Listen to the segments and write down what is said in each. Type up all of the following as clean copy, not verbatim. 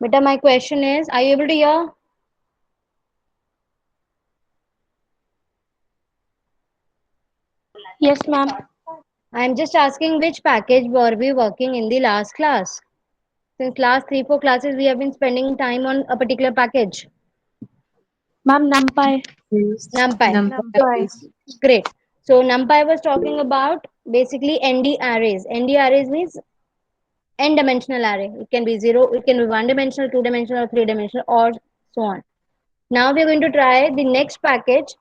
Beta, my question is, are you able to hear? Yes, ma'am. I'm just asking which package were we working in the last class? Since last 3, 4 classes, we have been spending time on a particular package, Ma'am, NumPy. Yes, NumPy. So, NumPy. great. So, NumPy was talking about basically ND arrays. ND arrays means n dimensional array. It can be zero, it can be one dimensional, two dimensional, or three dimensional, or so on. Now, we're going to try the next package.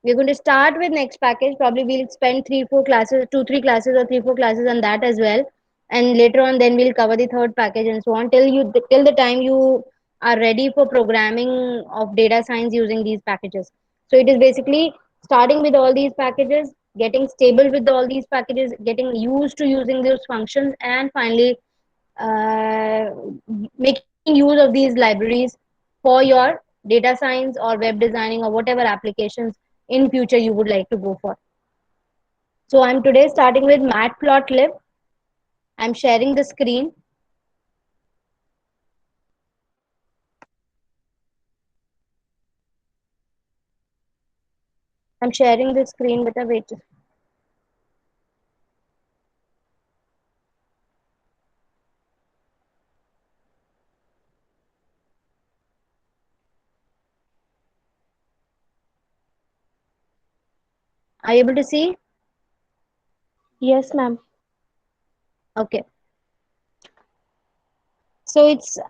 We're going to start with next package. Probably we'll spend 3, 4 classes, 2, 3 classes, or 3, 4 classes on that as well. And later on, then we'll cover the third package and so on till the time you are ready for programming of data science using these packages. So it is basically starting with all these packages, getting stable with all these packages, getting used to using those functions, and finally uh, making use of these libraries for your data science or web designing or whatever applications in future you would like to go for. So I'm today starting with Matplotlib. I'm sharing the screen. I'm sharing the screen with a wait. Are you able to see? Yes, ma'am. Okay. So it's so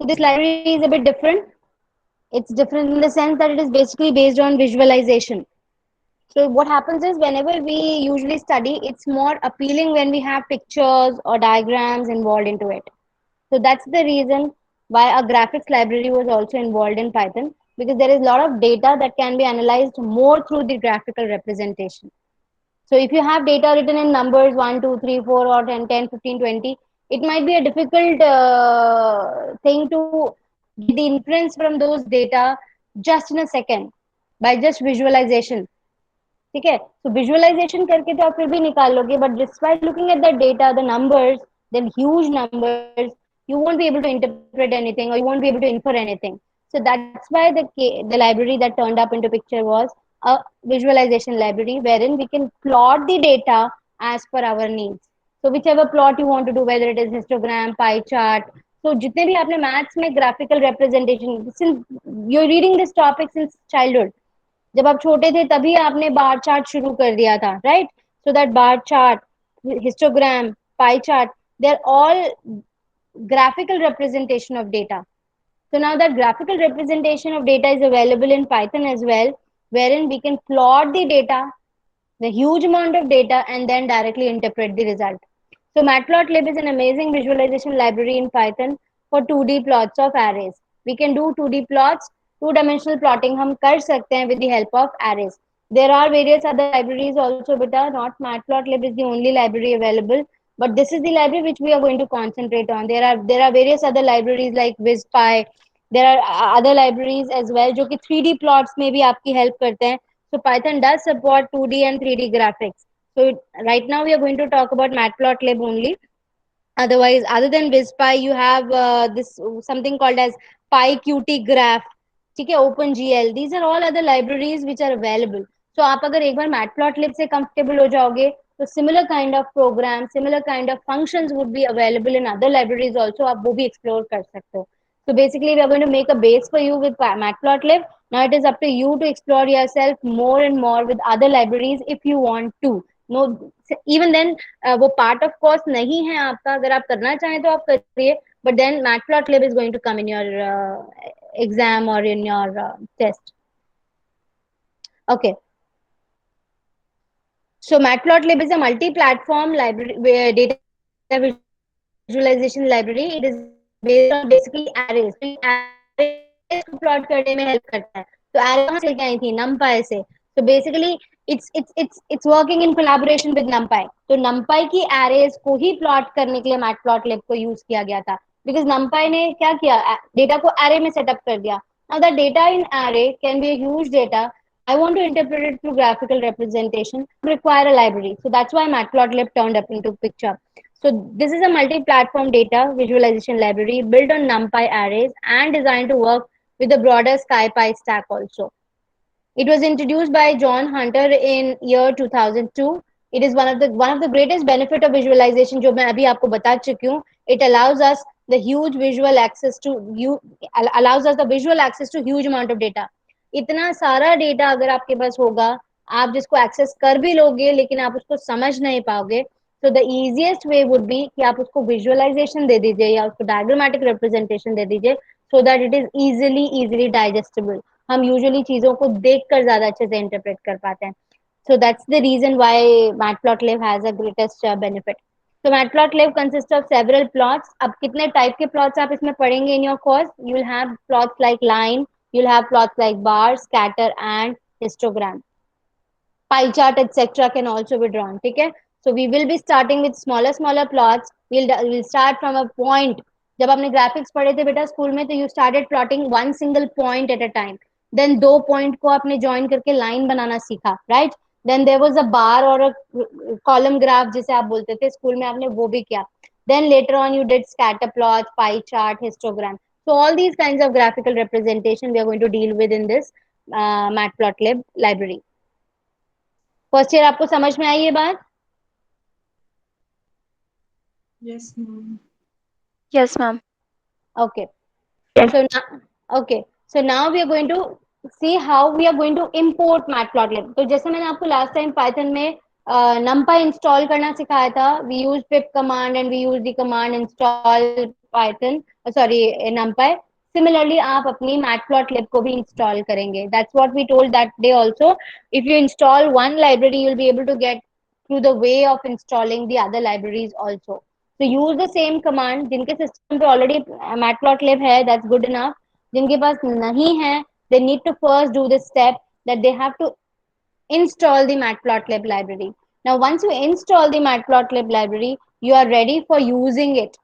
this library is a bit different. It's different in the sense that it is basically based on visualization. So what happens is whenever we usually study, it's more appealing when we have pictures or diagrams involved into it. So that's the reason why a graphics library was also involved in Python, because there is a lot of data that can be analyzed more through the graphical representation. So if you have data written in numbers 1, 2, 3, 4, or 10, 10, 15, 20, it might be a difficult thing to get the inference from those data just in a second by just visualization. ठीक है, so visualization करके तो आप फिर भी निकाल लोगे, but despite looking at the data, the numbers, then huge numbers, you won't be able to interpret anything or you won't be able to infer anything. So that's why the library that turned up into picture was a visualization library wherein we can plot the data as per our needs. So whichever plot you want to do, whether it is histogram, pie chart, so जितने भी आपने maths में graphical representation, since you're reading this topic since childhood, जब आप छोटे थे तभी आपने बार चार्ट शुरू कर दिया था, right? So that bar chart, histogram, pie chart, they are all graphical representation of data. So now that graphical representation of data is available in Python as well, wherein we can plot the data, the huge amount of data, and then directly interpret the result. So Matplotlib is an amazing visualization library in Python for 2D plots of arrays. We can do 2D plots, two-dimensional plotting हम कर सकते हैं with the help of arrays. There are various other libraries also, beta. Not Matplotlib is the only library available, but this is the library which we are going to concentrate on. There are various other libraries like WizPy. There are other libraries as well जो कि 3D plots में भी आपकी help करते हैं. So Python does support 2D and 3D graphics. So right now we are going to talk about Matplotlib only. Otherwise, other than BizPy, you have this something called as PyQt Graph, ठीक है, OpenGL. These are all other libraries which are available. So आप अगर एक बार Matplotlib से comfortable हो जाओगे, तो similar kind of program, similar kind of functions would be available in other libraries also. आप वो भी explore कर सकते हो. So basically, we are going to make a base for you with Matplotlib. Now it is up to you to explore yourself more and more with other libraries if you want to. No, even then वो part of course नहीं है आपका, अगर आप करना चाहें तो आप करिए, but then Matplotlib is going to come in your exam और in your test. Okay, so Matplotlib is a multi-platform library, data visualization library. It is based on basically arrays. So ये arrays को plot करने में help करता है. तो array कहाँ से लेके आई थी? NumPy से. So basically, it's working in collaboration with NumPy. तो NumPy की arrays को ही plot करने के लिए Matplotlib को use किया गया था. Because NumPy ने क्या किया? Data को array में setup कर दिया. Now the data in array can be a huge data. I want to interpret it through graphical representation. I would require a library. So that's why Matplotlib turned up into picture. So this is a multi-platform data visualization library built on NumPy arrays and designed to work with the broader SciPy stack also. It was introduced by John Hunter in year 2002. It is one of the greatest benefit of visualization जो मैं अभी आपको बता चुकी हूँ. It allows us the huge visual access to you allows us the visual access to huge amount of data. इतना सारा data अगर आपके पास होगा, आप जिसको एक्सेस कर भी लोगे लेकिन आप उसको समझ नहीं पाओगे, तो the easiest way would be कि आप उसको विजुअलाइजेशन दे दीजिए या उसको डायग्रामेटिक रिप्रेजेंटेशन दे दीजिए so that it is easily digestible. हम यूजुअली चीजों को देखकर ज्यादा अच्छे से इंटरप्रेट कर पाते हैं. So that's the reason why Matplotlib has a greatest benefit. So Matplotlib consists of several plots. अब कितने टाइप के प्लॉट्स आप इसमें पढ़ेंगे in your course? You will have plots like line, you'll have plots like bar, scatter, and histogram. Pie chart etc can also be drawn. ठीक है. So we will be starting with smaller plots. We'll start from a point. जब आपने graphics पढ़े थे बेटा school में, तो you started plotting one single point at a time. Then दो पॉइंट को आपने ज्वाइन करके लाइन बनाना सीखा, right. Then there was a bar और अ कॉलम ग्राफ जिसे आप बोलते थे स्कूल में, आपने वो भी किया. Then later on you did scatter plots, pie chart, histogram. So all these kinds of graphical representation we are going to deal with in this Matplotlib library. First year आपको समझ में आई ये बात? Yes, ma'am. Yes, ma'am. Okay. So now, okay. So now we are going to see how we are going to import Matplotlib. तो जैसे मैंने आपको last time Python में numpy install करना सिखाया था, we use pip command and we use the command install Python, sorry numpy. Similarly, आप अपनी Matplotlib को भी install करेंगे. That's what we told that day also. If you install one library, you'll be able to get through the way of installing the other libraries also. So use the same command. जिनके system पे already matplotlib है, that's good enough. जिनके पास नहीं है, they need to first do this step that they have to install the matplotlib library. Now once you install the matplotlib library, you are ready for using it.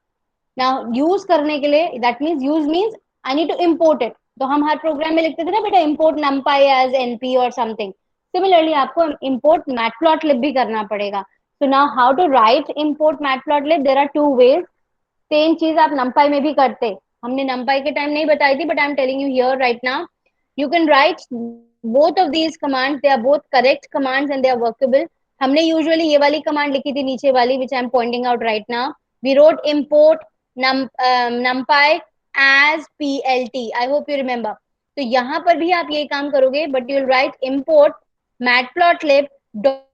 Now use करने के लिए, that means use means I need to import it. तो हम हर programme में लिखते थे ना बेटा import numpy as np or something. Similarly आपको import matplotlib भी करना पड़ेगा. So now how to write import matplotlib? There are two ways. Same चीज आप numpy में भी करते. हमने numpy के टाइम नहीं बताई थी, but I am telling you here right now. You can write both of these commands. They are both correct commands and they are workable. हमने usually ये वाली command लिखी थी नीचे वाली, which I am pointing out right now. We wrote import numpy as plt. I hope you remember. तो यहाँ पर भी आप ये काम करोगे, but you will write import matplotlib dot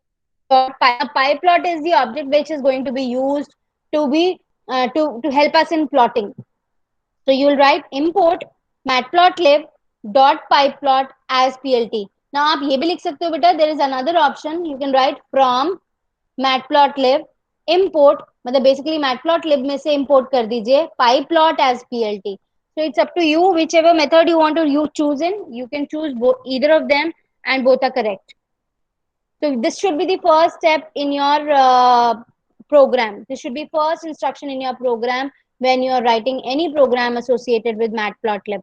py. Pyplot is the object which is going to be used to be to help us in plotting. So you will write import matplotlib dot pyplot as plt. Now आप ये भी लिख सकते हो बेटा, there is another option. You can write from matplotlib import, मतलब basically matplotlib में से import कर दीजिए pyplot as plt. So it's up to you, whichever method you want to you choose in. You can choose either of them, and both are correct. So this should be the first step in your program. This should be first instruction in your program when you are writing any program associated with Matplotlib.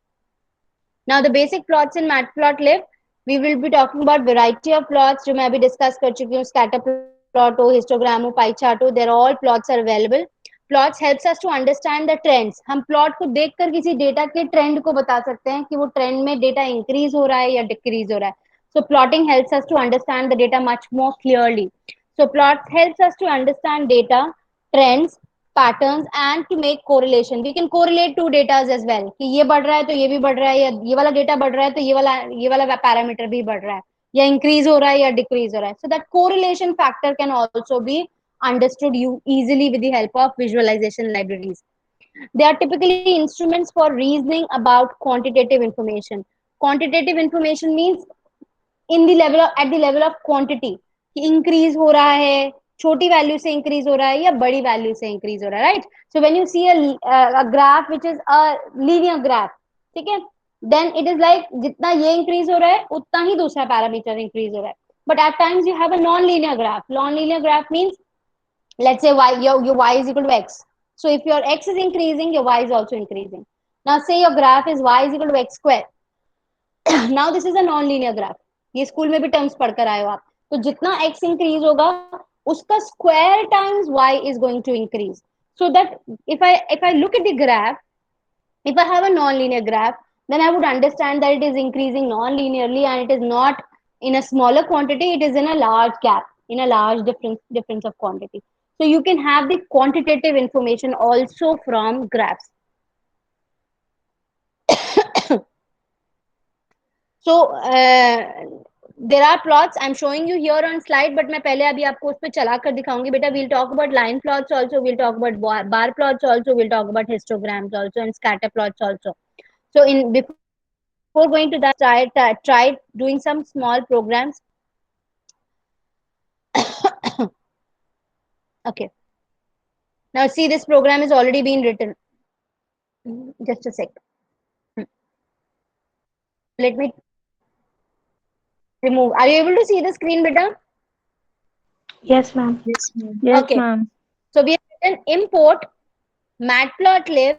Now the basic plots in Matplotlib, we will be talking about variety of plots जो मैं अभी discuss कर चुकी हूँ. Scatter plot हो, histogram हो, pie chart हो, they're all plots are available. Plots helps us to understand the trends. हम plot को देखकर किसी data के trend को बता सकते हैं कि वो trend में data increase हो रहा है या decrease हो रहा है. So plotting helps us to understand the data much more clearly. So plots helps us to understand data, trends, patterns and to make correlation. We can correlate two data as well कि ये बढ़ रहा है तो ये भी बढ़ रहा है, या ये वाला डेटा बढ़ रहा है तो ये वाला पैरामीटर भी बढ़ रहा है, या इंक्रीज हो रहा है या डिक्रीज हो रहा है. So that correlation factor can also be understood you easily with the help of visualization libraries. They are typically instruments for reasoning about quantitative information. Quantitative information means in the level at the level of quantity कि increase हो रहा है, छोटी value से increase हो रहा है या बड़ी वैल्यू से इंक्रीज हो रहा है, right. So when you see a graph which is a linear graph, ठीक है, देन इट इज लाइक जितना ये इंक्रीज हो रहा है उतना ही दूसरा पैरामीटर इंक्रीज हो रहा है. But at times you have a non-linear graph. Non-linear graph means, let's say your y is equal to x. So if your x is increasing, your y is also increasing. Now say your graph is y is equal to x square. Now this is a non-linear graph. ये school में भी terms पढ़कर आए हो आप. तो जितना x increase होगा उसका square times y is going to increase. So that if I look at the graph, if I have a non-linear graph, then I would understand that it is increasing non-linearly and it is not in a smaller quantity, it is in a large gap, in a large difference of quantity. So you can have the quantitative information also from graphs. So there are plots I'm showing you here on slide, but मैं पहले अभी आपको उस पे चला कर दिखाऊंगी बेटा. We'll talk about line plots also, we'll talk about bar plots also, we'll talk about histograms also and scatter plots also. So in before going to that, let's try doing some small programs. Okay. Now see, this program has already been written. Just a sec. Let me remove. Are you able to see the screen, beta? Yes, ma'am. Yes, ma'am. Yes, Okay. ma'am. So we have written import matplotlib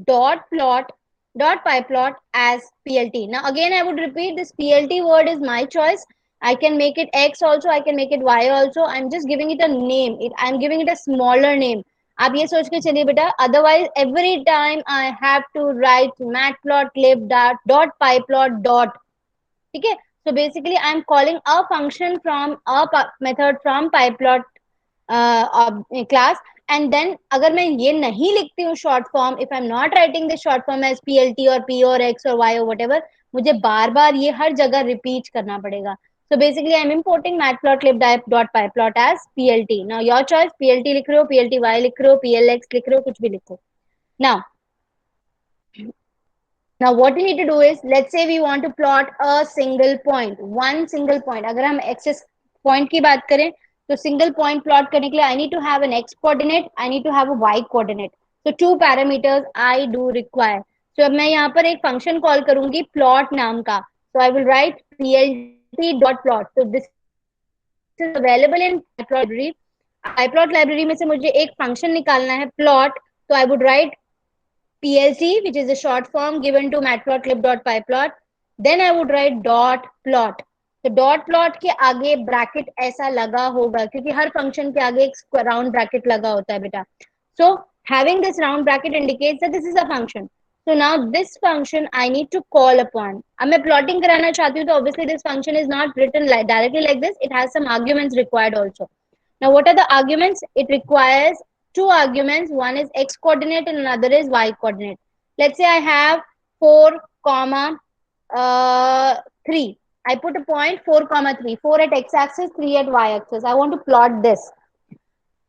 dot plot dot pyplot as plt. Now again I would repeat, this plt word is my choice. I can make it x also, I can make it y also. I'm just giving it a name. I'm giving it a smaller name. आप ये सोच के चलिए बेटा, otherwise every time I have to write matplotlib dot pyplot dot. ठीक है. So basically I'm calling a function from a method from pyplot class. And then अगर मैं ये नहीं लिखती हूँ short form, if I'm not writing the short form as plt or p or x or y or whatever, मुझे बार बार ये हर जगह repeat करना पड़ेगा. So basically I'm importing matplotlib dot pyplot as plt. Now your choice, plt लिख रहे हो, plty लिख रहे हो, plx लिख रहे हो, कुछ भी लिखो. Now what we need to do is, let's say we want to plot a single point, one single point. अगर हम axis point की बात करें, तो single point plot करने के लिए I need to have an x coordinate, I need to have a y coordinate. So two parameters I do require. So अब मैं यहाँ पर एक function call करूंगी plot नाम का. So I will write plt dot plot. So this is available in pyplot library. pyplot library में से मुझे एक function निकालना है plot. So I would write PLT, which is a short form given to matplotlib.pyplot. Then I would write dot plot. तो dot plot के आगे bracket ऐसा लगा होगा, क्योंकि हर फंक्शन के आगे एक राउंड ब्रैकेट लगा होता है बेटा. So having this round bracket indicates that this is a function. So now this function I need to call upon. अब मैं प्लॉटिंग कराना चाहती हूँ, तो obviously this function is not written directly like this. It has some arguments required also. Now, what are the arguments? It requires two arguments. One is x coordinate and another is y coordinate. Let's say I have 4, comma 3. I put a point 4, comma 3. 4 at x-axis, 3 at y-axis. I want to plot this.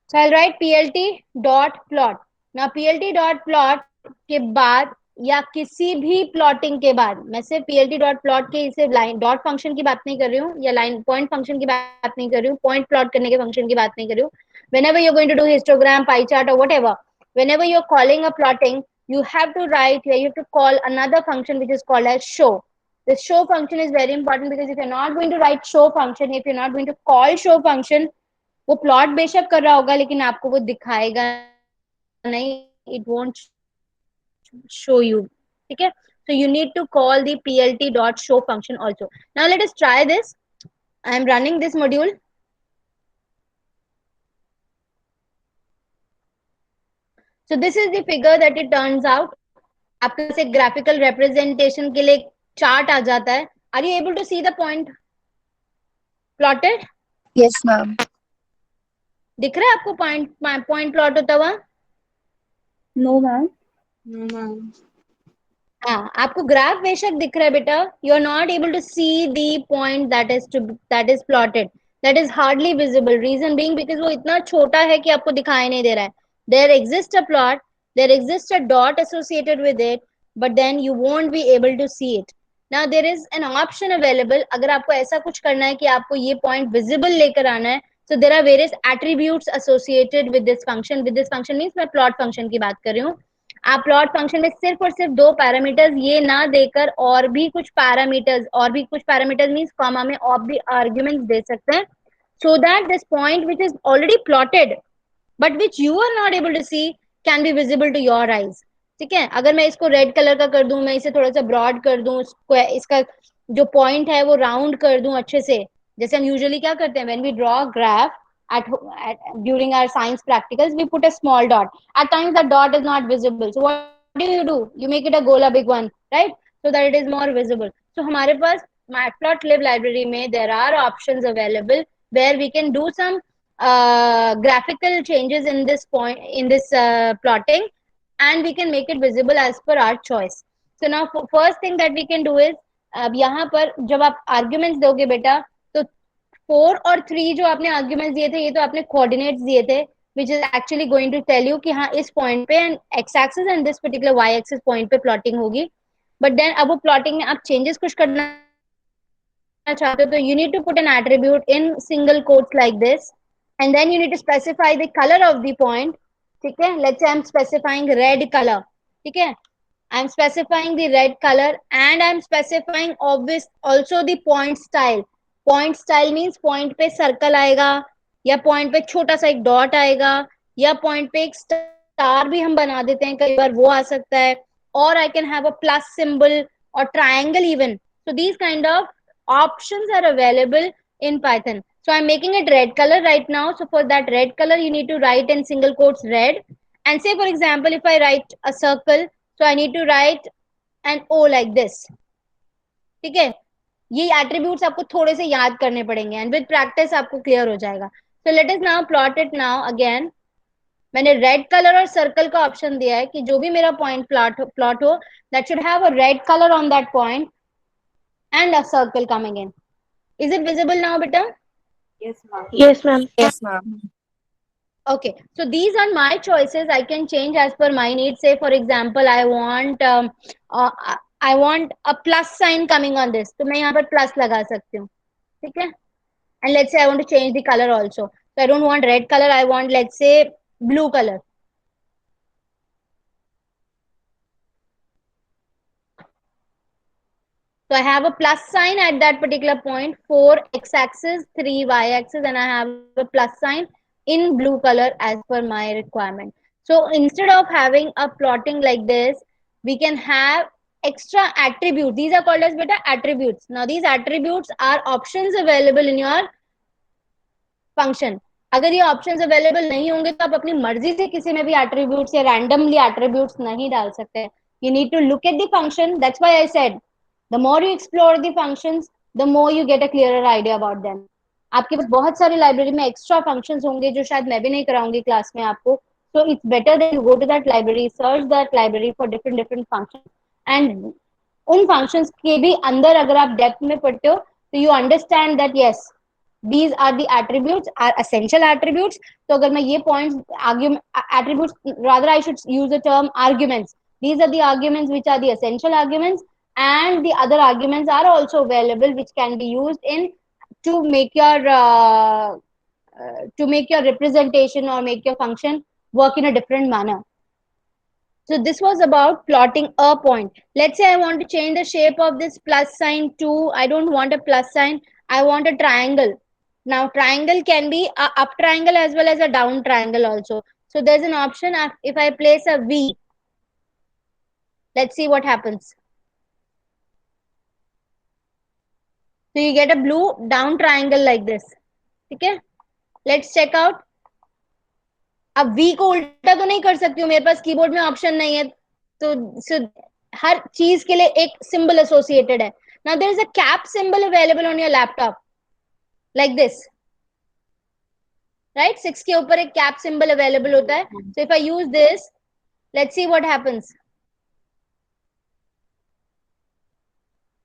So I'll write plt dot plot. Now plt dot plot के बाद या किसी भी plotting के बाद, मैं सिर्फ plt dot plot के इसे लाइन डॉट फंक्शन की बात नहीं कर रही हूँ, या लाइन पॉइंट फंक्शन की बात नहीं कर रही हूँ, पॉइंट प्लॉट करने के फंक्शन की बात नहीं कर रही हूँ. Whenever you're going to do histogram, pie chart or whatever, whenever you're calling a plotting, you have to write here, you have to call another function which is called as show. This show function is very important, because if you're not going to write show function, if you're not going to call show function, वो plot बेशक कर रहा होगा लेकिन आपको वो दिखाएगा नहीं. It won't show you. Okay, so you need to call the plt dot show function also. Now let us try this. I am running this module. So this is the figure that it turns out. आपके पास एक graphical representation के लिए chart आ जाता है. Are you able to see the point plotted? Yes, ma'am. दिख रहा है आपको point plot होता हुआ? No, ma'am. No, ma'am. हाँ, आपको ग्राफ बेशक दिख रहा है बेटा. You are not able to see the point that is plotted. That is hardly visible. Reason being because वो इतना छोटा है कि आपको दिखाई नहीं दे रहा है. There exist a plot, there exist a dot associated with it, but then you won't be able to see it. Now there is an option available. अगर आपको ऐसा कुछ करना है कि आपको ये पॉइंट विजिबल लेकर आना है, so there are various attributes associated with this function. With this function means मैं plot function की बात कर रही हूँ. आप प्लॉट फंक्शन में सिर्फ और सिर्फ दो पैरामीटर्स ये ना देकर और भी कुछ पैरामीटर्स मींस कॉमा में और भी आर्गुमेंट्स दे सकते हैं, so that this point which is already plotted but which you are not able to see can be visible to your eyes. ठीक है, अगर मैं इसको रेड कलर का कर दूं, मैं इसे थोड़ा सा ब्रॉड कर दूं, इसका जो पॉइंट है वो राउंड कर दूं अच्छे से, जैसे हम यूजुअली क्या करते हैं when we draw graph, during our science practicals, we put a small dot. At times that dot is not visible. So what do? You make it a gola big one, right? So that it is more visible. So हमारे पास Matplotlib library में there are options available where we can do some graphical changes in this point, in this plotting, and we can make it visible as per our choice. So now first thing that we can do is, अब यहाँ पर जब आप arguments दोगे बेटा, तो 4 और 3 जो आपने आर्ग्यूमेंट्स दिए थे, ये तो आपने कोऑर्डिनेट्स दिए थे, which is actually going to tell you कि हाँ इस पॉइंट पे and X axis and this particular Y axis point पे प्लॉटिंग होगी. बट देन अब वो प्लॉटिंग में आप चेंजेस कुछ करना चाहते हो, तो you need to put an attribute in single quotes like this, and then you need to specify the color of the point. ठीक है, let's say I'm specifying red color. ठीक है, I'm specifying the red color and I'm specifying obvious also the point style. Point style means point पे circle आएगा, या point पे छोटा सा एक dot आएगा, या point पे एक star भी हम बना देते हैं, कई बार वो आ सकता है, or I can have a plus symbol or triangle even. So these kind of options are available in Python. So I'm making it red color right now. So for that red color, you need to write in single quotes red. And say for example, if I write a circle, so I need to write an O like this. ठीक है, ये attributes आपको थोड़े से याद करने पड़ेंगे, and with practice आपको clear हो जाएगा. So let us now plot it now again. मैंने रेड कलर और सर्कल का ऑप्शन दिया है कि जो भी मेरा पॉइंट प्लॉट हो, that should have a red colour on that point and a circle coming in. Is it visible now, beta? Yes, ma'am. Yes, ma'am. Yes, ma'am. Okay, so these are my choices. I can change as per my needs. Say for example, uh, I want a plus sign coming on this, तो मैं यहाँ पर plus लगा सकती हूँ. ठीक है, and let's say I want to change the color also. So I don't want red color, I want, let's say, blue color. So I have a plus sign at that particular point, 4 x-axis, 3 y-axis, and I have a plus sign in blue color as per my requirement. So instead of having a plotting like this, we can have extra attributes. These are called as beta attributes. Now these attributes are options available in your function. अगर ये options available नहीं होंगे तो आप अपनी मर्जी से किसी में भी attributes या randomly attributes नहीं डाल सकते. You need to look at the function. That's why I said, the more you explore the functions, the more you get a clearer idea about them. आपके पास बहुत सारी लाइब्रेरी में एक्स्ट्रा फंक्शंस होंगे जो शायद मैं भी नहीं कराऊंगी क्लास में आपको. So it's better that you go to that library, search that library for different functions, and उन functions के भी अंदर अगर आप डेप्थ में पढ़ते हो तो you understand that yes, these are the attributes, are essential attributes. तो अगर मैं ये points attributes, rather I should use the term arguments. These are the arguments which are the essential arguments, and the other arguments are also available which can be used in to make your representation or make your function work in a different manner. So this was about plotting a point. Let's say I want to change the shape of this plus sign to, I don't want a plus sign, I want a triangle. Now triangle can be a up triangle as well as a down triangle also. So there's an option if I place a V. Let's see what happens. So you get a blue down triangle like this. Okay, let's check out. अब V को उल्टा तो नहीं कर सकती हूँ, मेरे पास keyboard में ऑप्शन नहीं है, तो हर चीज के लिए एक सिंबल एसोसिएटेड है. Now there is a cap symbol available on your laptop like this, right. 6 के ऊपर एक कैप सिंबल अवेलेबल होता है. So if I use this, let's see what happens.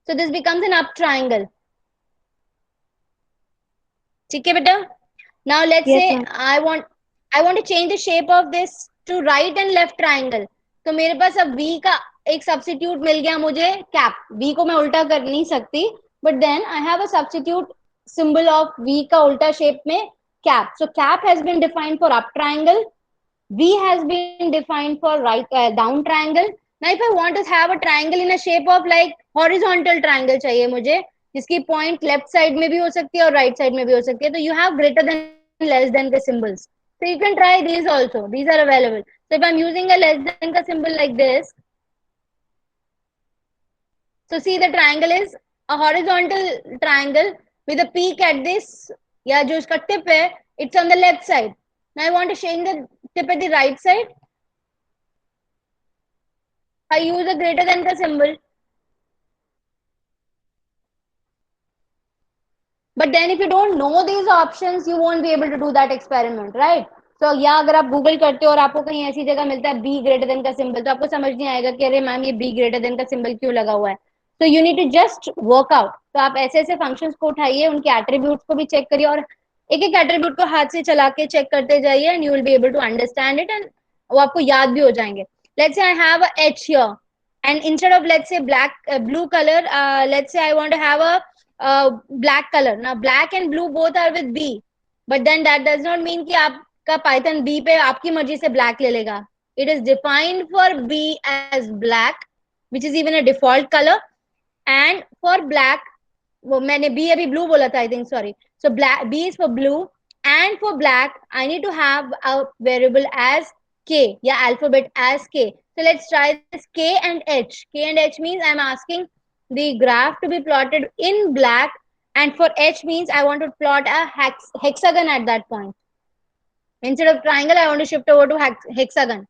So this becomes an up triangle. ठीक है बेटा. Now let's Yes, say ma'am. I want to change the shape of this to right and left triangle. तो मेरे पास अब V का एक substitute मिल गया मुझे, कैप. V को मैं उल्टा कर नहीं सकती, but then I have a substitute symbol of V का उल्टा शेप में cap. So cap has been defined for up triangle. V has been defined for right down triangle. Now if I want to have a triangle in a shape of like horizontal triangle चाहिए मुझे, जिसकी point left side में भी हो सकती है और right side में भी हो सकती है, तो you have greater than less than के symbols. So you can try these also. These are available. So if I'm using a less than का symbol like this, so see the triangle is a horizontal triangle with a peak at this, या जो इसका tip है It's on the left side. Now I want to change the tip at the right side. I use a greater than ka symbol. But then if you don't know these options, you won't be able to do that experiment, right? So या अगर आप Google करते हो और आपको कहीं ऐसी जगह मिलता है बी ग्रेटर देन का सिंबल, तो आपको समझ नहीं आएगा कि अरे मैम ये बी ग्रेटर देन का सिंबल क्यों लगा हुआ है. तो you need to just work out. तो आप ऐसे ऐसे फंक्शंस को उठाइए, उनके एट्रीब्यूट्स को भी चेक करिए और एक एक एट्रीब्यूट को हाथ से चला के चेक करते जाइए and you will be able to understand it and वो आपको याद भी हो जाएंगे. Let's say I have a H here and instead of let's say black blue color, let's say I want to have a black color. Now black and blue both are with B, but then that does not mean कि आपका Python B पे आपकी मर्जी से black ले लेगा. It is defined for B as black, which is even a default color, and for black, वो मैंने B अभी blue बोला था I think, sorry. So black B is for blue, and for black I need to have a variable as K, या alphabet as K. So let's try this K and H. K and H means I'm asking the graph to be plotted in black, and for H means I want to plot a hexagon at that point. Instead of triangle, I want to shift over to hexagon.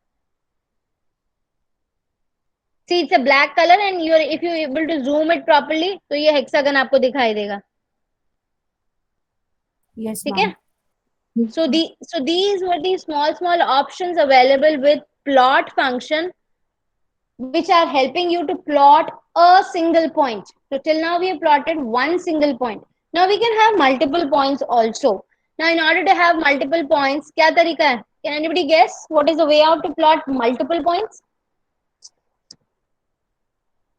See, it's a black color, and if you're able to zoom it properly, तो ये hexagon आपको दिखाई देगा. Yes, ठीक है? ma'am. So these were the small options available with plot function, which are helping you to plot a single point. So till now we have plotted one single point. Now we can have multiple points also. Now in order to have multiple points, क्या तरीका है? Can anybody guess what is the way out to plot multiple points?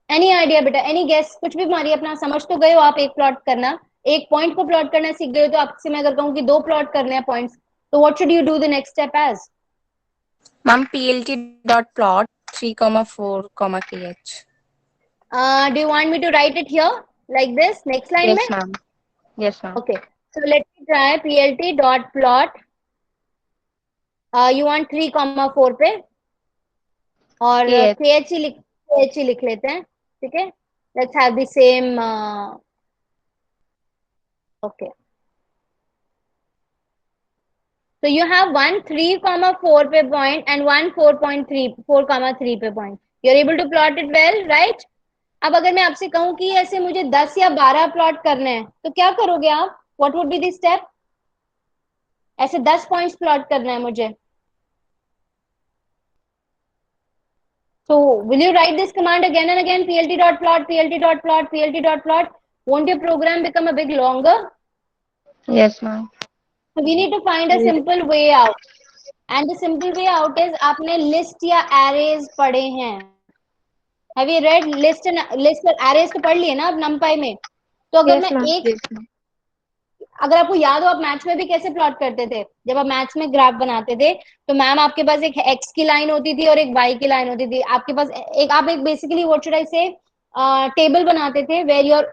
Any idea बेटा? Any guess? कुछ भी मारिए अपना. समझ तो गए हो आप एक प्लॉट करना, एक पॉइंट को प्लॉट करना सीख गए हो. तो आपसे मैं अगर कहूँ कि दो प्लॉट करने हैं पॉइंट्स, तो what should you do the next step as? Ma'am, plt dot plot 3 comma 4 comma kh. Do you want me to write it here like this next line Yes, में? ma'am. Yes, ma'am. Okay, so let me try plt dot plot. You want 3 comma 4 पे और Yes. kh ही लिख लेते हैं. ठीक है, let's have the same. Okay, so you have one 3 comma 4 पे point and one 4 comma 3 पे point. You're able to plot it well, right? अब अगर मैं आपसे कहूं कि ऐसे मुझे 10 या 12 प्लॉट करने हैं, तो क्या करोगे आप? What would be the step? ऐसे 10 पॉइंट्स प्लॉट करना है मुझे. So will you write this command again and again? Plt dot plot, plt dot plot, plt dot plot. Won't your program become a bit longer? Yes, ma'am. So we need to find a simple way out. And the simple way out is आपने list या arrays पढ़े हैं. Have you read list और arrays तो पढ़ लिए ना अब numpy में? तो अगर Yes, मैं ma'am. एक, Yes, ma'am. अगर आपको याद हो आप मैथ्स में भी कैसे प्लॉट करते थे, जब आप मैथ्स में ग्राफ बनाते थे तो मैम आपके पास एक एक्स की लाइन होती थी और एक वाई की लाइन होती थी. आपके पास आप एक बेसिकली व्हाट शुड आई से टेबल बनाते थे where your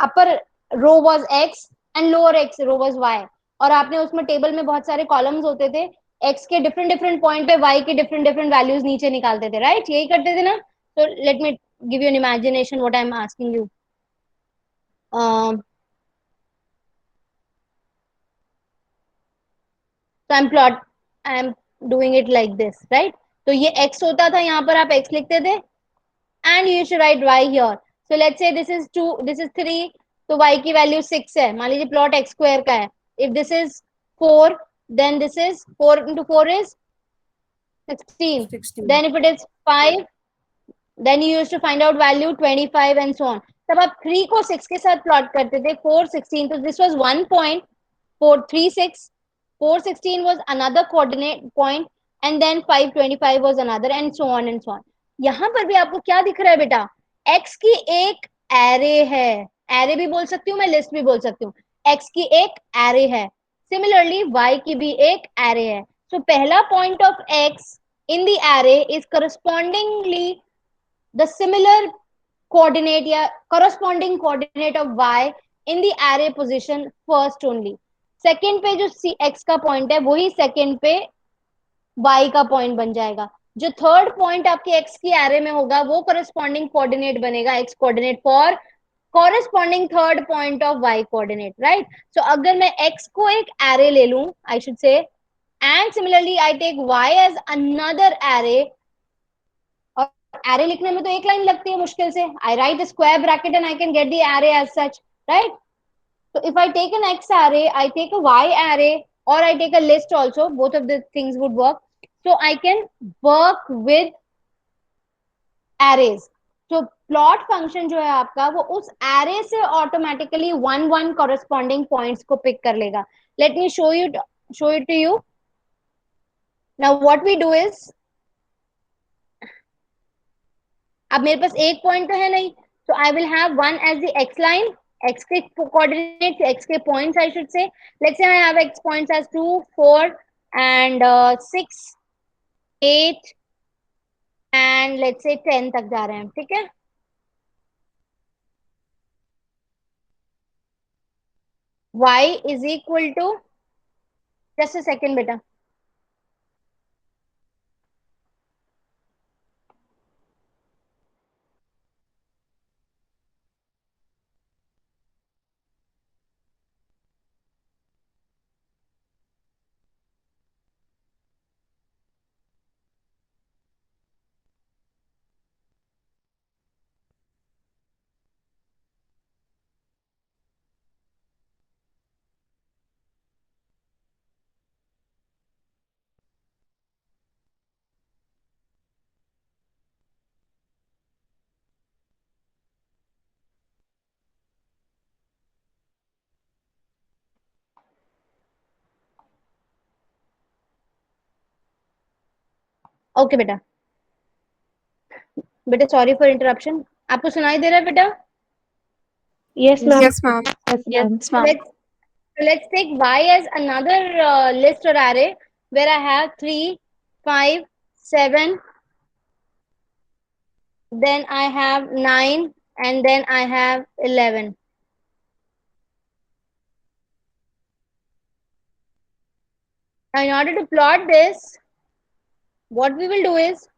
upper row was X and lower X row was Y, और आपने उसमें टेबल में बहुत सारे कॉलम्स होते थे. एक्स के डिफरेंट डिफरेंट पॉइंट पे वाई के डिफरेंट डिफरेंट वैल्यूज नीचे निकालते थे, राइट? यही करते थे ना? तो let me give you N imagination what I am asking you. So I'm doing it like this, right? तो ये x होता था, यहाँ पर आप x लिखते थे and you should write y here. So let's say this is 2, this is 3, तो y की वैल्यू 6 है. मान लीजिए प्लॉट x स्क्वायर का है. If this is 4, then this is 4 into 4 is 16. 16. Then if it is 5, then you used to find out value 25 and so on. तब आप 3 को 6 के साथ प्लॉट करते थे, 4, 16. तो this was 1 point, 436. 416 was another coordinate point, and then 525 was another, and so on and so on. यहाँ पर भी आपको क्या दिख रहा है बेटा? x की एक एरे है. एरे भी बोल सकती हूँ मैं, लिस्ट भी बोल सकती हूँ. x की एक एरे है. सिमिलरली y की भी एक एरे है. So पहला point of x in the array is correspondingly the similar coordinate या corresponding coordinate of y in the array position first only. Second पे जो x का पॉइंट है वही सेकेंड पे y का पॉइंट बन जाएगा. जो थर्ड पॉइंट आपके x की एरे में होगा वो करस्पॉन्डिंग कोऑर्डिनेट बनेगा, x coordinate for corresponding third point of y coordinate, right? So अगर मैं x को एक array ले लूं, I should say, and similarly I take y as another array, और array लिखने में तो एक लाइन लगती है मुश्किल से. I write a square bracket and I can get the array as such, right? So if I take an x array, I take a y array, or I take a list also, both of the things would work. So I can work with arrays. So plot function जो है आपका वो उस array से automatically one corresponding points को pick कर लेगा. Let me show it to you. Now what we do is, अब मेरे पास एक point तो है नहीं, so I will have one as the x line, x के coordinates, x के points I should say. Let's say I have x points as 2, 4 and 6, 8 and let's say 10 तक जा रहे हैं, ठीक है? Y is equal to, just a second बेटा, okay बेटा. बेटा सॉरी फॉर इंटरप्शन. आपको सुनाई दे रहा है बेटा? Yes, ma'am. Yes, ma'am. Yes, ma'am. Let's take y as another list or array where I have 3, 5, 7, then I have 9 and then I have 11. Now in order to plot this, what we will do is,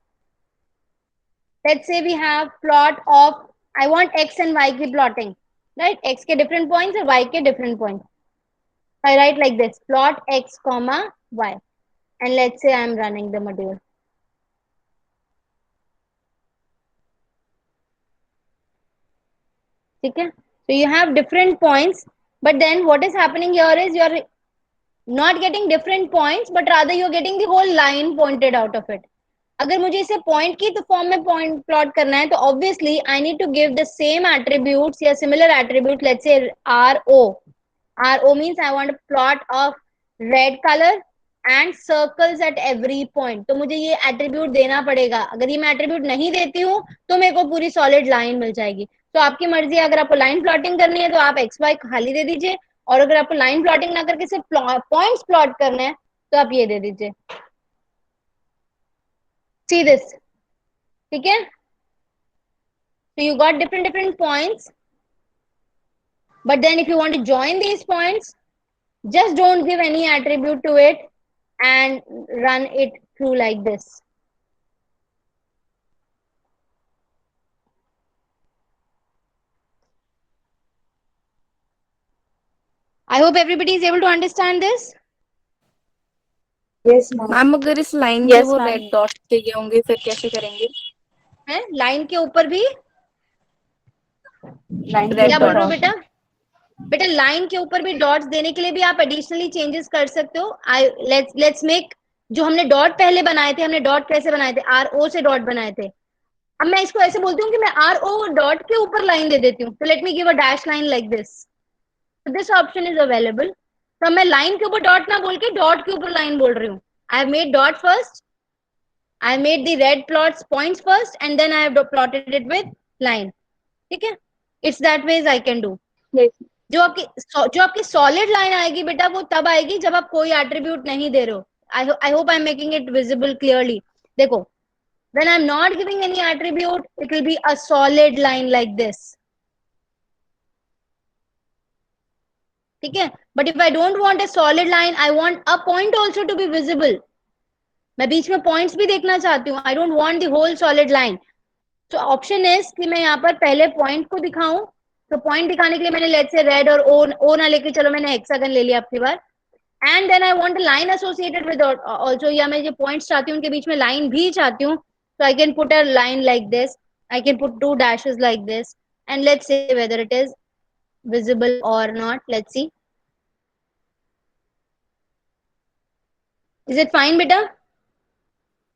let's say we have plot of, I want x and y की plotting, right? X के different points और y के different points. I write like this, plot x comma y, and let's say I'm running the module. ठीक है? So you have different points, but then what is happening here is you're not getting different points, but rather you're getting the whole line pointed out of it. अगर मुझे इसे point की तो form में point plot करना है तो obviously I need to give the same attributes या similar attribute. Let's say RO means I want a plot of red color and circles at every point. तो मुझे ये एट्रीब्यूट देना पड़ेगा. अगर ये मैं एट्रीब्यूट नहीं देती हूँ तो मेरे को पूरी सॉलिड लाइन मिल जाएगी. तो आपकी मर्जी है, अगर आपको लाइन प्लॉटिंग करनी है तो आप एक्स वाई खाली दे दीजिए, और अगर आपको लाइन प्लॉटिंग ना करके सिर्फ पॉइंट्स प्लॉट करने हैं तो आप ये दे दीजिए. See this, ठीक है? So you got different points, but then if you want to join these points, just don't give any attribute to it and run it through like this. I hope everybody is able to understand this. Yes, ma'am. Ma'am अगर इस line के वो red dot चाहिए होंगे फिर कैसे करेंगे? है लाइन के ऊपर भी Red क्या बोल रहे हो dot. बेटा? बेटा लाइन के ऊपर भी डॉट्स देने के लिए भी आप एडिशनली चेंजेस कर सकते हो. लेट्स मेक, जो हमने डॉट पहले बनाए थे, हमने डॉट कैसे बनाए थे? RO से डॉट बनाए थे. अब मैं इसको ऐसे बोलती हूँ कि मैं RO डॉट के ऊपर लाइन दे देती हूँ. तो let me give a dash line like this. This option is available. तो मैं लाइन के ऊपर डॉट ना बोल के डॉट के ऊपर लाइन बोल रही हूँ. I have made dot first, I made the red plots points first and then I have plotted it with line. ठीक है? It's that ways I can do. Yes. जो आपकी solid line आएगी बेटा वो तब आएगी जब आप कोई attribute नहीं दे रहे हो. I hope I'm making it visible clearly. देखो, when I'm not giving any attribute, it will be a solid line like this. ठीक है? But if I don't want a solid line, I want a point also to be visible. मैं बीच में points भी देखना चाहती हूँ. I don't want the whole solid line. तो option is कि मैं यहाँ पर पहले पॉइंट को दिखाऊं तो पॉइंट दिखाने के लिए मैंने लेट्स से रेड और ओ ना लेके चलो मैंने हेक्सागन ले लिया आपकी bar, and then I want a line associated with also, या मैं जो पॉइंट्स चाहती हूँ उनके बीच में लाइन भी चाहती हूँ, so I can put a line like this, I can put two dashes like this, and let's say whether it is visible or not. Let's see, is it fine beta?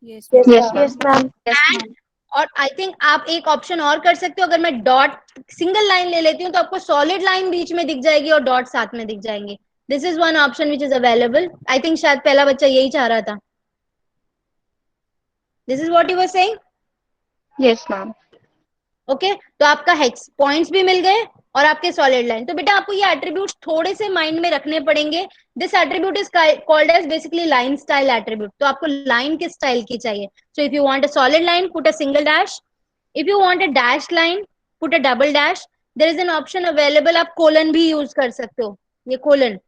Yes, ma'am. Yes, Yes, ma'am. ma'am. And और I think आप एक option और कर सकते हो, अगर मैं dot single line ले लेती हूँ तो आपको सॉलिड लाइन बीच में दिख जाएगी और डॉट साथ में दिख जाएंगे. This is one option which is available. I think शायद पहला बच्चा यही चाह रहा था. This is what you were saying. Yes, ma'am. Okay, तो आपका हेक्स पॉइंट्स भी मिल गए और आपके सॉलिड लाइन. तो बेटा आपको ये एट्रीब्यूट्स थोड़े से माइंड में रखने पड़ेंगे. This attribute is called as basically line style attribute. तो आपको लाइन किस स्टाइल की चाहिए. So if you want a solid line put a single dash, if you want a dash line put a double dash. There is an option available, आप colon भी use कर सकते हो. ये कोलन,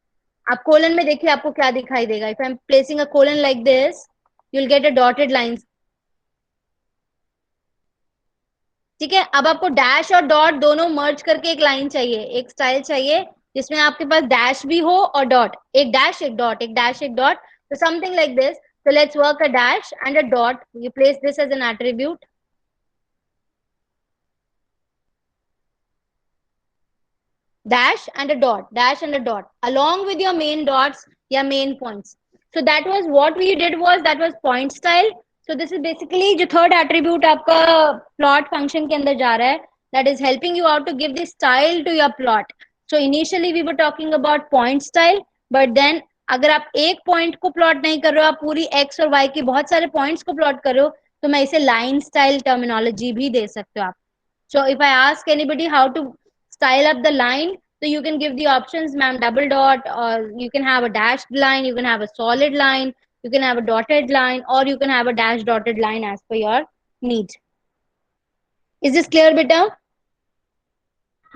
आप कोलन में देखिए आपको क्या दिखाई देगा. If I am placing a colon like this you will get a dotted line. ठीक है, अब आपको डैश और डॉट दोनों मर्ज करके एक लाइन चाहिए, एक स्टाइल चाहिए जिसमें आपके पास डैश भी हो और डॉट. एक डैश एक डॉट, एक डैश एक डॉट. तो something like this. So let's work a dash and a dot. You place this as an attribute. Dash and a dot, dash and a dot, along with your main dots, your main points. So that was what we did, was that was point style. So this is basically जो third attribute आपका plot function के अंदर जा रहा है, that is helping you out to give the style to your plot. So initially we were talking about point style, but then अगर आप एक पॉइंट को प्लॉट नहीं कर रहे हो, आप पूरी एक्स और वाई के बहुत सारे पॉइंट्स को प्लॉट कर रहे हो, तो मैं इसे लाइन स्टाइल टर्मिनोलॉजी भी दे सकते हो आप. So if I ask anybody how to style up the line, so you can give the options, ma'am, double dot, or you can have a dashed line, you can have a solid line, you can have a dotted line, or you can have a dash dotted line as per your need. Is this clear, beta?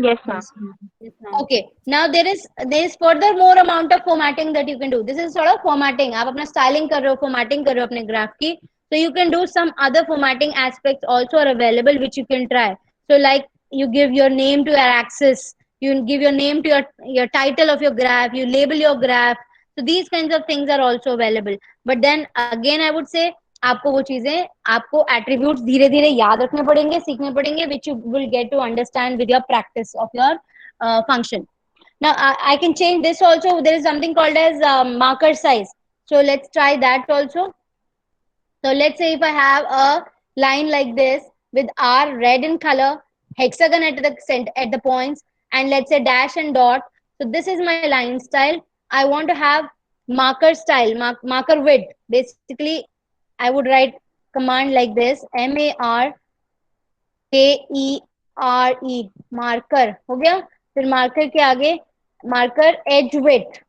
Yes, ma'am. Yes, ma'am. Yes, okay, now there is further more amount of formatting that you can do. This is sort of formatting. आप अपना styling कर रहे हो, formatting कर रहे हो अपने graph की, so you can do some other formatting aspects also are available which you can try. So like you give your name to your axis, you give your name to your title of your graph, you label your graph. So these kinds of things are also available. But then again I would say आपको वो चीजें, आपको attributes धीरे धीरे याद रखने पड़ेंगे, सीखने पड़ेंगे, which you will get to understand with your practice of your function. Now I can change this also. There is something called as marker size. So let's try that also. So let's say if I have a line like this with R red in color, hexagon at the center at the points, and let's say dash and dot. So this is my line style. I want to have marker style, marker width. Basically, I would write command like this, MARKERE, marker हो गया. फिर marker के आगे marker edge width,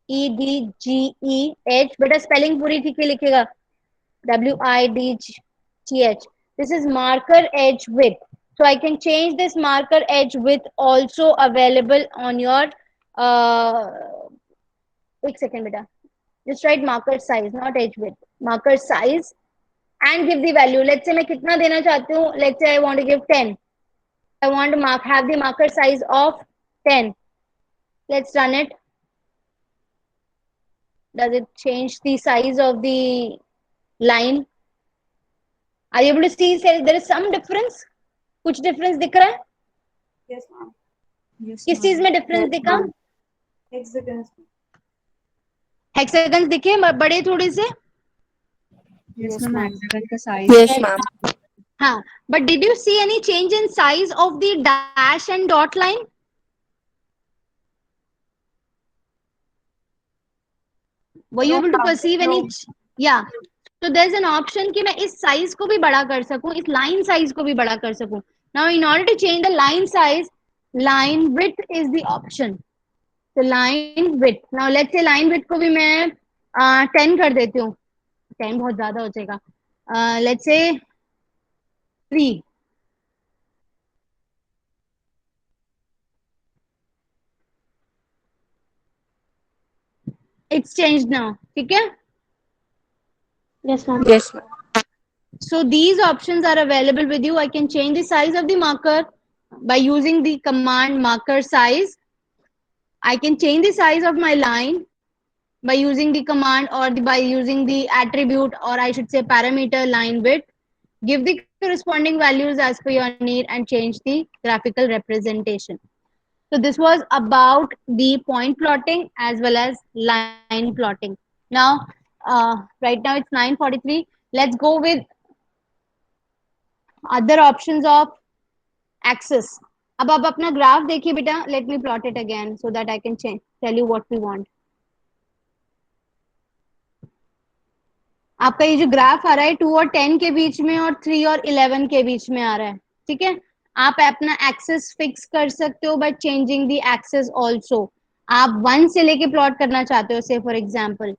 EDGE, बेटा spelling पूरी ठीक है लिखेगा, WIDGH. This is marker edge width. So I can change this marker edge width also available on your एक second बेटा, just write marker size, not edge width, marker size, and give the value. Let's say मैं कितना देना चाहती हूँ. Let's say I want to give 10. I want to have the marker size of 10. Let's run it. Does it change the size of the line? Are you able to see there is some difference? कुछ difference दिख रहा है? Yes, ma'am. Yes, किस चीज ma'am. में difference दिखा? Hexagons. Hexagons दिखे बड़े थोड़े से? Yes, ma'am. Hexagon का size. Yes, ma'am. हाँ, but did you see any change in size of the dash and dot line? Were you able to perceive any? Yeah. So there's an option कि मैं इस size को भी बड़ा कर सकूं, इस line size को भी बड़ा कर सकूं. Now in order to change the line size, line width is the option. So line width. Now let's say line width को भी मैं 10 कर देती हूँ. 10 बहुत ज्यादा हो जाएगा. Let's say 3. It's changed now. ठीक है? Yes, ma'am. Yes, ma'am. So these options are available with you. I can change the size of the marker. by using the command marker size. I can change the size of my line by using the command or by using the attribute, or I should say parameter line width. Give the corresponding values as per your need and change the graphical representation. So this was about the point plotting as well as line plotting. Now, right now it's 9:43. Let's go with other options of axis. अब आप अपना graph देखिए बेटा. Let me plot it again so that I can change, tell you what we want. आपका ये जो graph आ रहा है 2 और 10 के बीच में और 3 और 11 के बीच में आ रहा है. ठीक है, आप अपना एक्सेस फिक्स कर सकते हो by changing the axis also. आप 1 से लेके प्लॉट करना चाहते हो, से फॉर एग्जांपल.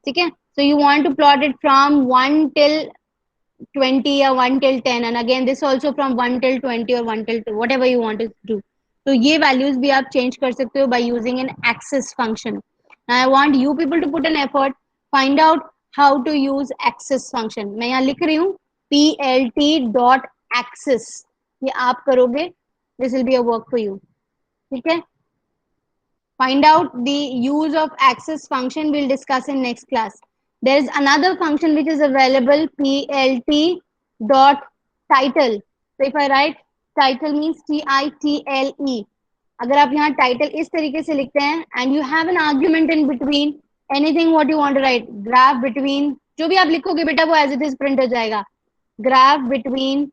ठीक है, so you want to plot it from 1 till 20 or 1 till 10, and again this also from 1 till 20 or 1 till 2, whatever you want to do. तो ये values भी आप change कर सकते हो by using an axis function. Now I want you people to put an effort, find out how to use axis function. मैं यहाँ लिख रही हूँ plt dot axis. ये आप करोगे, this will be a work for you. ठीक है, find out the use of axis function. We'll discuss in next class. There is another function which is available, plt dot title. So if I write title means title. अगर आप यहाँ title इस तरीके से लिखते हैं and you have an argument in between, anything what you want to write, graph between, जो भी आप लिखोगे बेटा वो as it is print हो जाएगा. Graph between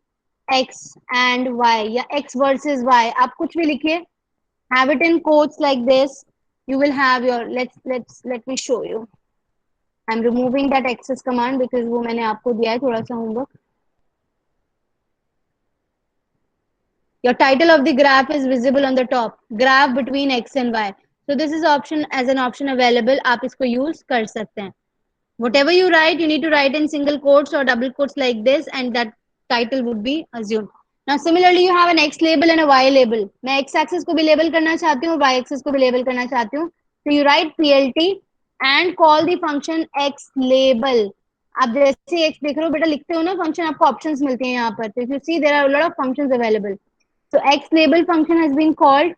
x and y या x versus y, आप कुछ भी लिखिए. Have it in quotes like this. You will have your, let me show you. I'm removing that access command because वो मैंने आपको दिया है थोड़ा सा homework. Your title of the graph is visible on the top. Graph between x and y. So this is option as an option available. आप इसको use कर सकते हैं. Whatever you write, you need to write in single quotes or double quotes like this, and that title would be assumed. Now similarly, you have an x label and a y label. मैं x axis को भी label करना चाहती हूँ, y axis को भी label करना चाहती हूँ. So you write plt and call the function x label. आप जैसे x देख रहे हो बेटा, लिखते हो ना function, आपको options मिलती हैं यहाँ पर. So if you see, there are a lot of functions available. So x label function has been called.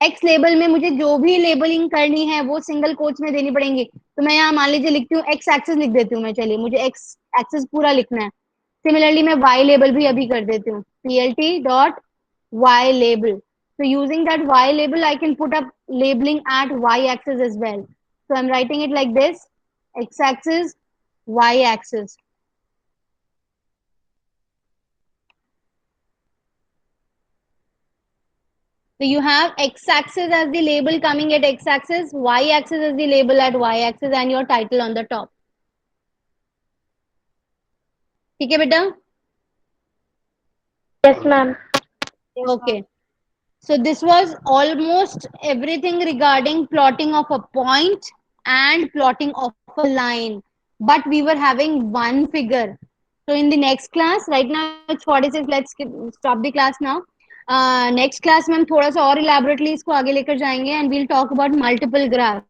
X label में मुझे जो भी लेबलिंग करनी है वो सिंगल कोट्स में देनी पड़ेंगी. तो मैं यहाँ मान लीजिए लिखती हूँ एक्स एक्सिस लिख देती हूँ मैं. चलिए, मुझे एक्स एक्सिस पूरा लिखना है. सिमिलरली मैं वाई लेबल भी अभी कर देती हूँ, plt dot y label. So using that y label, I can put up labeling at y axis as well. So I'm writing it like this: x axis, y axis. So you have x-axis as the label coming at x-axis, y-axis as the label at y-axis, and your title on the top. ठीक है बेटा? Yes, ma'am. Okay. So this was almost everything regarding plotting of a point and plotting of a line. But we were having one figure. So in the next class, right now it's 46. Let's stop the class now. Next class में हम थोड़ा सा और elaborately इसको आगे लेकर जाएंगे, and we'll talk about multiple graphs.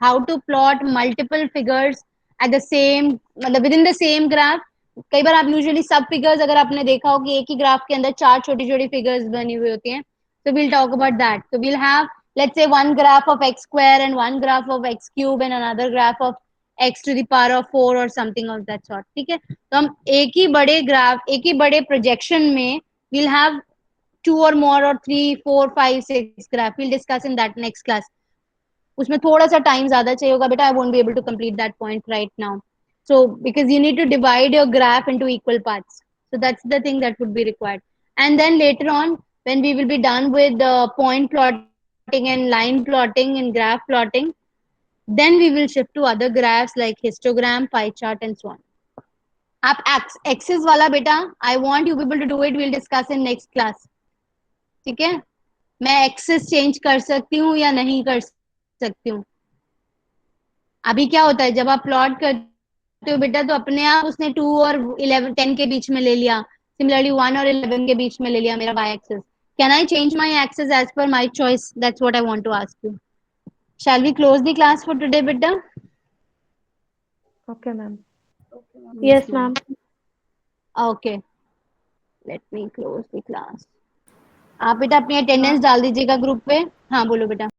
How to plot multiple figures at the same, मतलब within the same graph. कई बार आप usually सब figures अगर आपने देखा हो कि एक ही graph के अंदर 4 छोटी छोटी figures बनी हुई होती हैं. So we'll talk about that. So we'll have, let's say, one graph of x square and one graph of x cube and another graph of x to the power of 4 or something of that sort. ठीक है, तो हम एक ही बड़े graph, एक ही बड़े projection में we'll have 2 or more or 3, 4, 5, 6 graph. We'll discuss in that next class. उसमें थोड़ा सा टाइम ज्यादा चाहिए होगा बेटा. I won't be able to complete that point right now. So because you need to divide your graph into equal parts. So that's the thing that would be required. And then later on, when we will be done with the point plotting and line plotting and graph plotting, then we will shift to other graphs like histogram, pie chart and so on. आप axis वाला बेटा, I want you people to do it. We'll discuss in next class. ठीक है, मैं access change कर सकती हूँ या नहीं कर सकती हूँ. अभी क्या होता है, जब आप प्लॉट करते हो बेटा, तो अपने आप उसने 2 और 11 10 के बीच में ले लिया. सिमिलरली 1 और 11 के बीच में ले लिया मेरा y axis. Can I change my axis as per my choice? That's what I want to ask you. Shall we close the class for today बेटा? Okay, ma'am. Yes, Yes, ma'am. Okay, let me close the class. आप बेटा अपनी attendance डाल दीजिएगा group पे। हाँ बोलो बेटा।